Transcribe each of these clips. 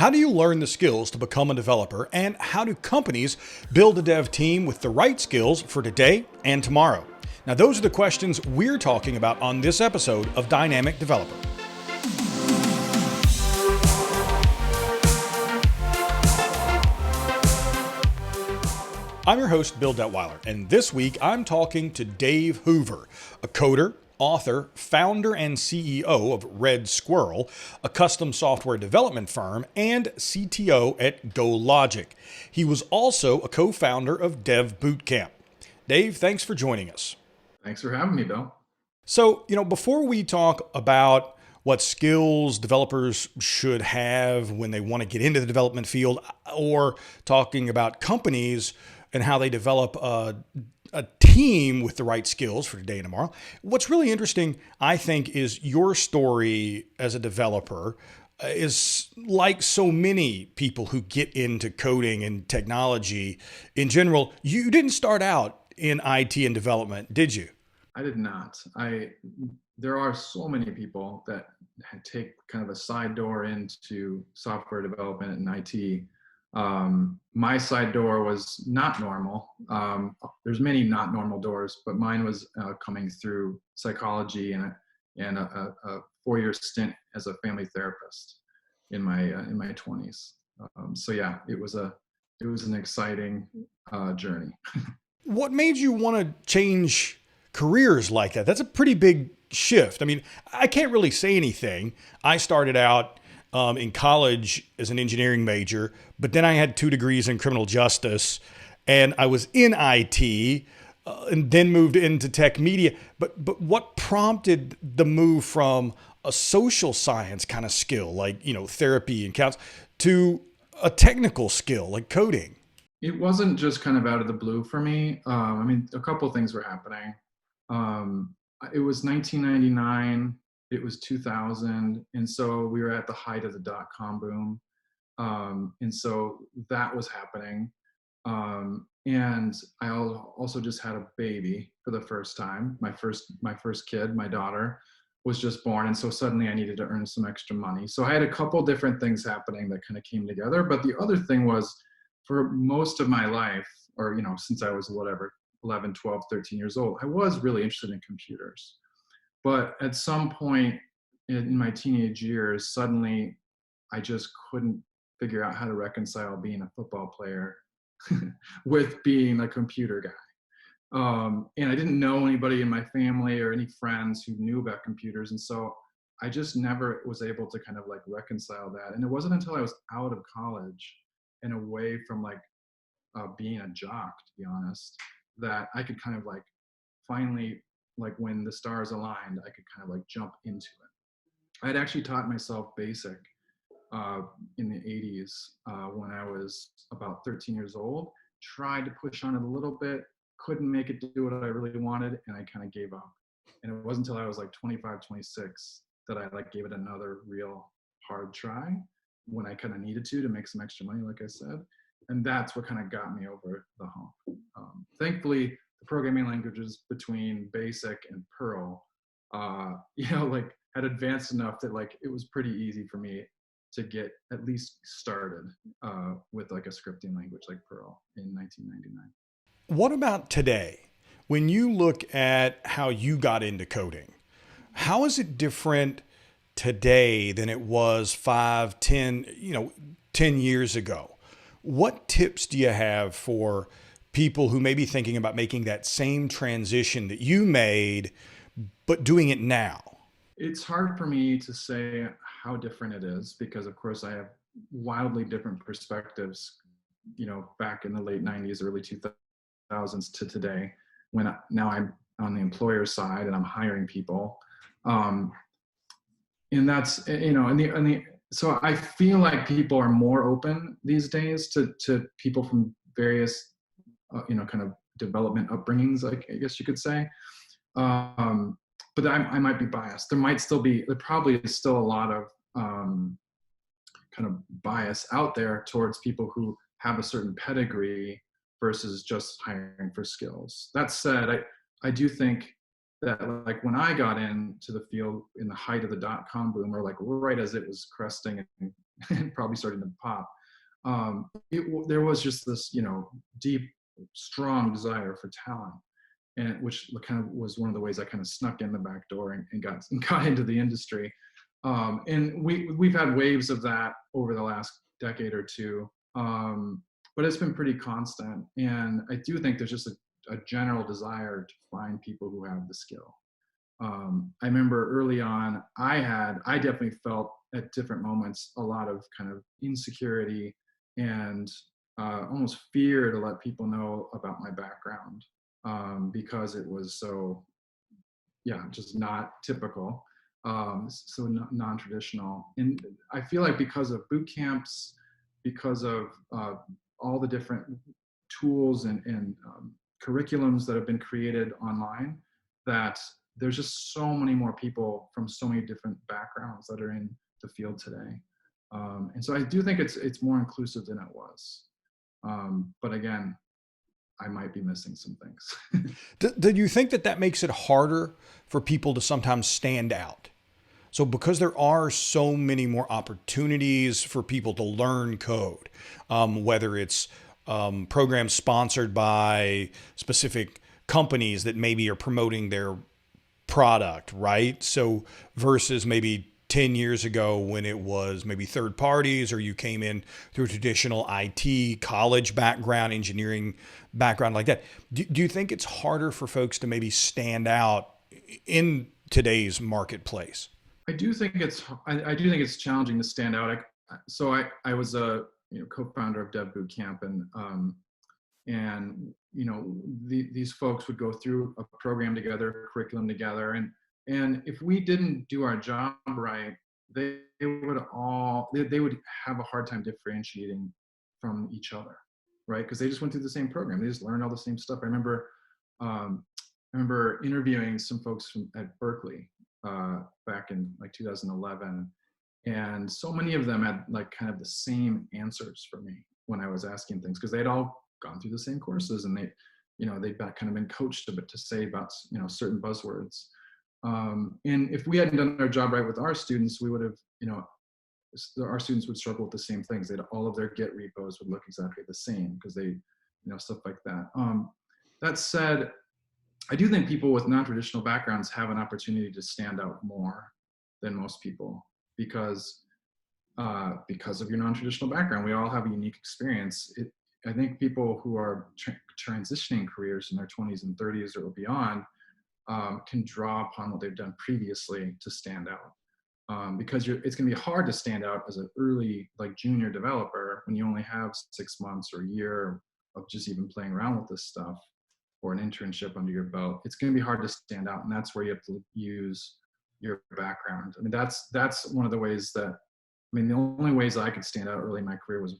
How do you learn the skills to become a developer, and how do companies build a dev team with the right skills for today and tomorrow? Now, those are the questions we're talking about on this episode of Dynamic Developer. I'm your host, Bill Detweiler, and this week I'm talking to Dave Hoover, a coder, author, founder, and CEO of Red Squirrel, a custom software development firm, and CTO at GoLogic. He was also a co-founder of Dev Bootcamp. Dave, thanks for joining us. Thanks for having me, Bill. So, before we talk about what skills developers should have when they want to get into the development field, or talking about companies and how they develop a team with the right skills for today and tomorrow. What's really interesting, I think, is your story as a developer is like so many people who get into coding and technology in general. You didn't start out in IT and development, did you? I did not. There are so many people that take kind of a side door into software development and IT. My side door was not normal. There's many not normal doors, but mine was coming through psychology and a 4-year stint as a family therapist in my 20s. So yeah, it was an exciting journey. What made you want to change careers like that? That's a pretty big shift. I mean, I can't really say anything. I started out in college as an engineering major, but then I had 2 degrees in criminal justice, and I was in IT, and then moved into tech media. But what prompted the move from a social science kind of skill, like therapy and counts, to a technical skill like coding? It wasn't just kind of out of the blue for me. A couple of things were happening. It was 1999. It was 2000, and so we were at the height of the dot-com boom, and so that was happening. And I also just had a baby for the first time. My first kid, my daughter, was just born, and so suddenly I needed to earn some extra money. So I had a couple different things happening that kind of came together. But the other thing was, for most of my life, or since I was 11, 12, 13 years old, I was really interested in computers. But at some point in my teenage years, suddenly I just couldn't figure out how to reconcile being a football player with being a computer guy. And I didn't know anybody in my family or any friends who knew about computers. And so I just never was able to kind of like reconcile that. And it wasn't until I was out of college and away from being a jock, to be honest, that I could kind of like finally, like when the stars aligned, I could kind of like jump into it. I'd actually taught myself BASIC in the 80s when I was about 13 years old. Tried to push on it a little bit, couldn't make it do what I really wanted, and I kind of gave up. And it wasn't until I was like 25, 26 that I like gave it another real hard try when I kind of needed to make some extra money, like I said. And that's what kind of got me over the hump. Thankfully, the programming languages between BASIC and Perl, had advanced enough that like it was pretty easy for me to get at least started with like a scripting language like Perl in 1999. What about today? When you look at how you got into coding, how is it different today than it was 5, 10, 10 years ago? What tips do you have for people who may be thinking about making that same transition that you made, but doing it now? It's hard for me to say how different it is because, of course, I have wildly different perspectives, back in the late 90s, early 2000s to today, when now I'm on the employer side and I'm hiring people. And that's, so I feel like people are more open these days to people from various, kind of development upbringings, I guess you could say. But I might be biased. There probably is still a lot of kind of bias out there towards people who have a certain pedigree versus just hiring for skills. That said, I do think that like when I got into the field in the height of the dot-com boom, or like right as it was cresting and probably starting to pop. There was just this, deep, strong desire for talent, and which kind of was one of the ways I kind of snuck in the back door and got got into the industry. And we've had waves of that over the last decade or two, but it's been pretty constant. And I do think there's just a general desire to find people who have the skill. I remember early on, I definitely felt at different moments a lot of kind of insecurity and almost fear to let people know about my background, because it was so, yeah, just not typical, so non-traditional. And I feel like because of boot camps, because of all the different tools and curriculums that have been created online, that there's just so many more people from so many different backgrounds that are in the field today. And so I do think it's more inclusive than it was. But again, I might be missing some things. Do you think that that makes it harder for people to sometimes stand out? So because there are so many more opportunities for people to learn code, whether it's programs sponsored by specific companies that maybe are promoting their product, right? So versus maybe 10 years ago when it was maybe third parties or you came in through a traditional IT, college background, engineering background like that. Do you think it's harder for folks to maybe stand out in today's marketplace? I do think it's challenging to stand out. I was a co-founder of Dev Bootcamp, and these folks would go through a program together, curriculum together, and if we didn't do our job right, they would have a hard time differentiating from each other, right? Because they just went through the same program, they just learned all the same stuff. Um, I remember interviewing some folks at Berkeley back in like 2011, and so many of them had like kind of the same answers for me when I was asking things, because they'd all gone through the same courses, and they'd kind of been coached a bit to say about certain buzzwords. And if we hadn't done our job right with our students, we would have, our students would struggle with the same things. All of their Git repos would look exactly the same because stuff like that. That said, I do think people with non-traditional backgrounds have an opportunity to stand out more than most people because of your non-traditional background. We all have a unique experience. I think people who are transitioning careers in their 20s and 30s or beyond can draw upon what they've done previously to stand out. Because it's going to be hard to stand out as an early, like junior developer when you only have 6 months or a year of just even playing around with this stuff, or an internship under your belt. It's going to be hard to stand out, and that's where you have to use your background. I mean, that's one of the ways that, the only ways I could stand out early in my career was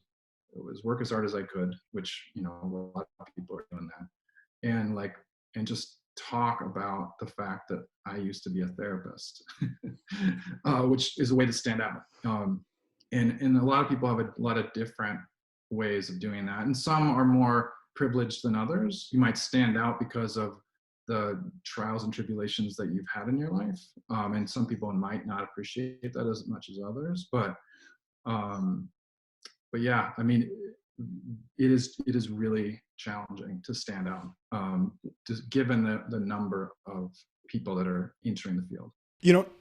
work as hard as I could, which a lot of people are doing that, and just talk about the fact that I used to be a therapist, which is a way to stand out. And a lot of people have a lot of different ways of doing that, and some are more privileged than others. You might stand out because of the trials and tribulations that you've had in your life, and some people might not appreciate that as much as others. But yeah, it is really challenging to stand out, just given the number of people that are entering the field.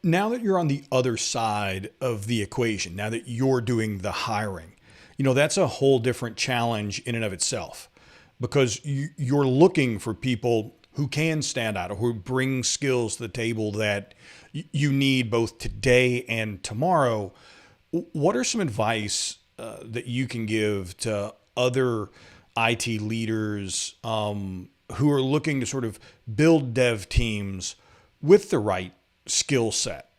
Now that you're on the other side of the equation, now that you're doing the hiring, that's a whole different challenge in and of itself, because you're looking for people who can stand out or who bring skills to the table that you need both today and tomorrow. What are some advice that you can give to other IT leaders who are looking to sort of build dev teams with the right skill set?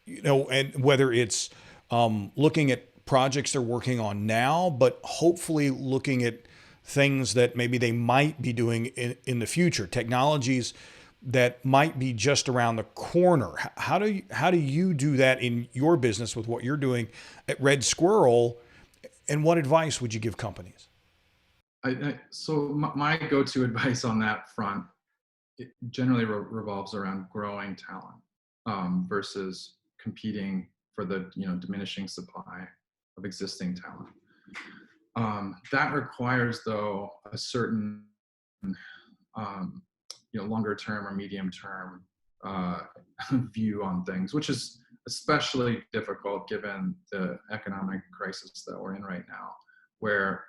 And whether it's looking at projects they're working on now, but hopefully looking at things that maybe they might be doing in the future, technologies that might be just around the corner. How do you do that in your business with what you're doing at Red Squirrel? And what advice would you give companies? So my go-to advice on that front, it generally revolves around growing talent, versus competing for the diminishing supply. of existing talent. That requires, though, a certain um, longer term or medium term uh, view on things, which is especially difficult given the economic crisis that we're in right now, where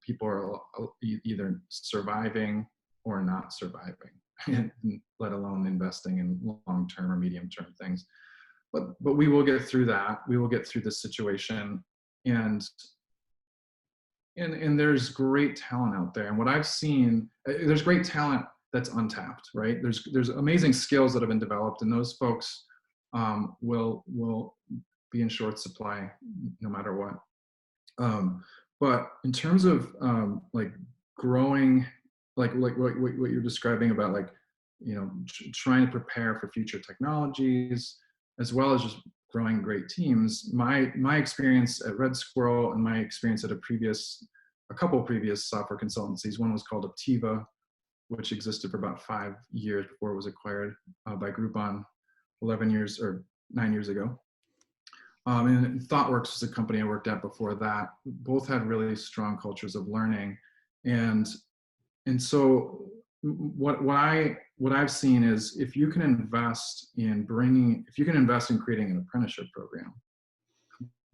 people are either surviving or not surviving, let alone investing in long term or medium term things. But we will get through that. We will get through this situation, and there's great talent out there. And what I've seen, there's great talent that's untapped, right? There's amazing skills that have been developed, and those folks will be in short supply no matter what. But in terms of like growing, like what you're describing about, like, trying to prepare for future technologies, as well as just growing great teams. My experience at Red Squirrel and my experience at a couple of previous software consultancies. One was called Optiva, which existed for about 5 years before it was acquired by Groupon 9 years ago. And ThoughtWorks was a company I worked at before that. Both had really strong cultures of learning, and so what I've seen is, if you can invest in creating an apprenticeship program,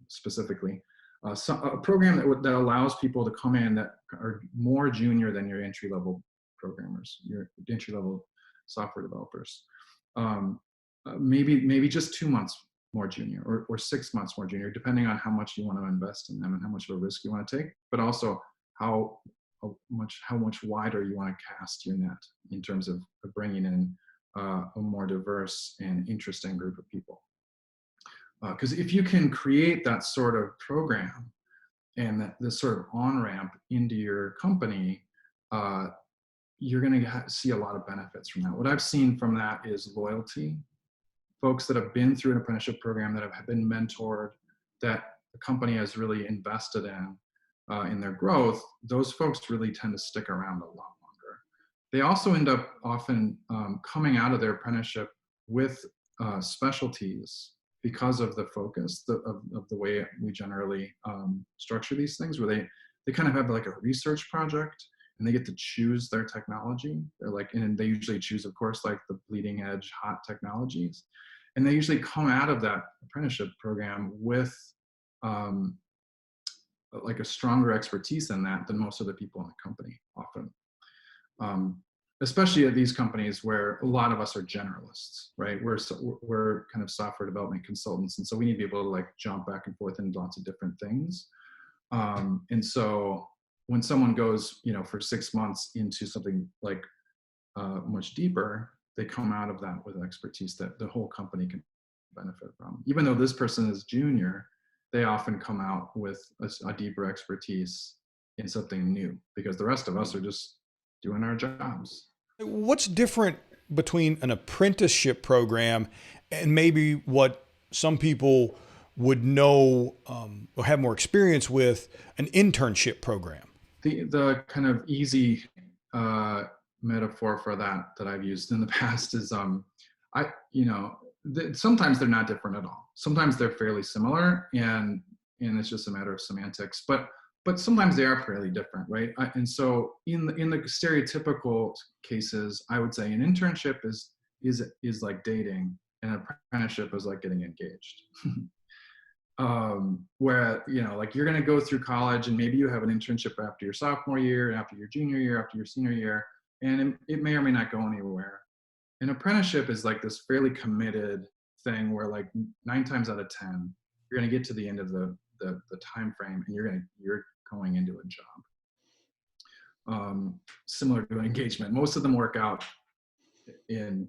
specifically, a program that allows people to come in that are more junior than your entry level programmers, your entry level software developers, maybe just 2 months more junior, or 6 months more junior, depending on how much you want to invest in them and how much of a risk you want to take, but also how much wider you want to cast your net in terms of bringing in a more diverse and interesting group of people. Because if you can create that sort of program and this sort of on-ramp into your company, you're going to see a lot of benefits from that. What I've seen from that is loyalty. Folks that have been through an apprenticeship program, that have been mentored, that the company has really invested in their growth, those folks really tend to stick around a lot longer. They also end up often coming out of their apprenticeship with specialties, because of the focus of the way we generally structure these things, where they kind of have like a research project, and they get to choose their technology. And they usually choose, of course, like the bleeding edge hot technologies. And they usually come out of that apprenticeship program with like a stronger expertise in that than most of the people in the company often. Especially at these companies where a lot of us are generalists, right? We're kind of software development consultants, and so we need to be able to like jump back and forth into lots of different things. And so when someone goes, for 6 months into something like much deeper, they come out of that with expertise that the whole company can benefit from. Even though this person is junior, they often come out with a deeper expertise in something new, because the rest of us are just doing our jobs. What's different between an apprenticeship program and maybe what some people would know or have more experience with, an internship program? The kind of easy metaphor for that I've used in the past is sometimes they're not different at all. Sometimes they're fairly similar, and it's just a matter of semantics. But sometimes they are fairly different, right? And so in the stereotypical cases, I would say an internship is like dating, and an apprenticeship is like getting engaged. Where like you're going to go through college, and maybe you have an internship after your sophomore year, after your junior year, after your senior year, and it may or may not go anywhere. An apprenticeship is like this fairly committed thing where, like, 9 times out of 10, you're going to get to the end of the time frame, and you're going into a job. Similar to an engagement, most of them work out in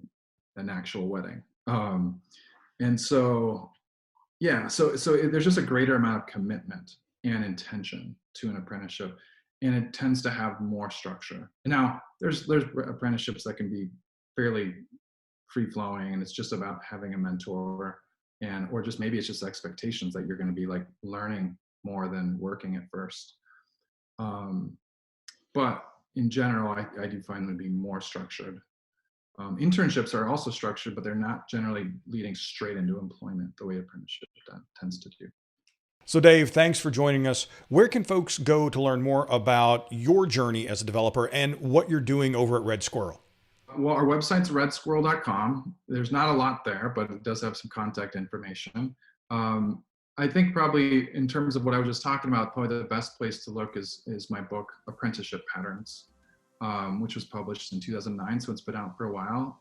an actual wedding. And so there's just a greater amount of commitment and intention to an apprenticeship, and it tends to have more structure. Now, there's apprenticeships that can be fairly free flowing, and it's just about having a mentor, or just maybe it's just expectations that you're going to be like learning more than working at first. But in general, I do find them to be more structured. Internships are also structured, but they're not generally leading straight into employment the way apprenticeship tends to do. So Dave, thanks for joining us. Where can folks go to learn more about your journey as a developer and what you're doing over at Red Squirrel? Well, our website's redsquirrel.com. There's not a lot there, but it does have some contact information. I think probably in terms of what I was just talking about, probably the best place to look is my book, Apprenticeship Patterns, which was published in 2009. So it's been out for a while,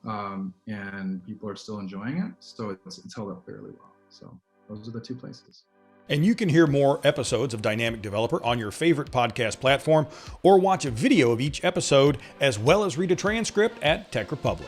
and people are still enjoying it. So it's held up fairly well. So those are the two places. And you can hear more episodes of Dynamic Developer on your favorite podcast platform or watch a video of each episode as well as read a transcript at Tech Republic.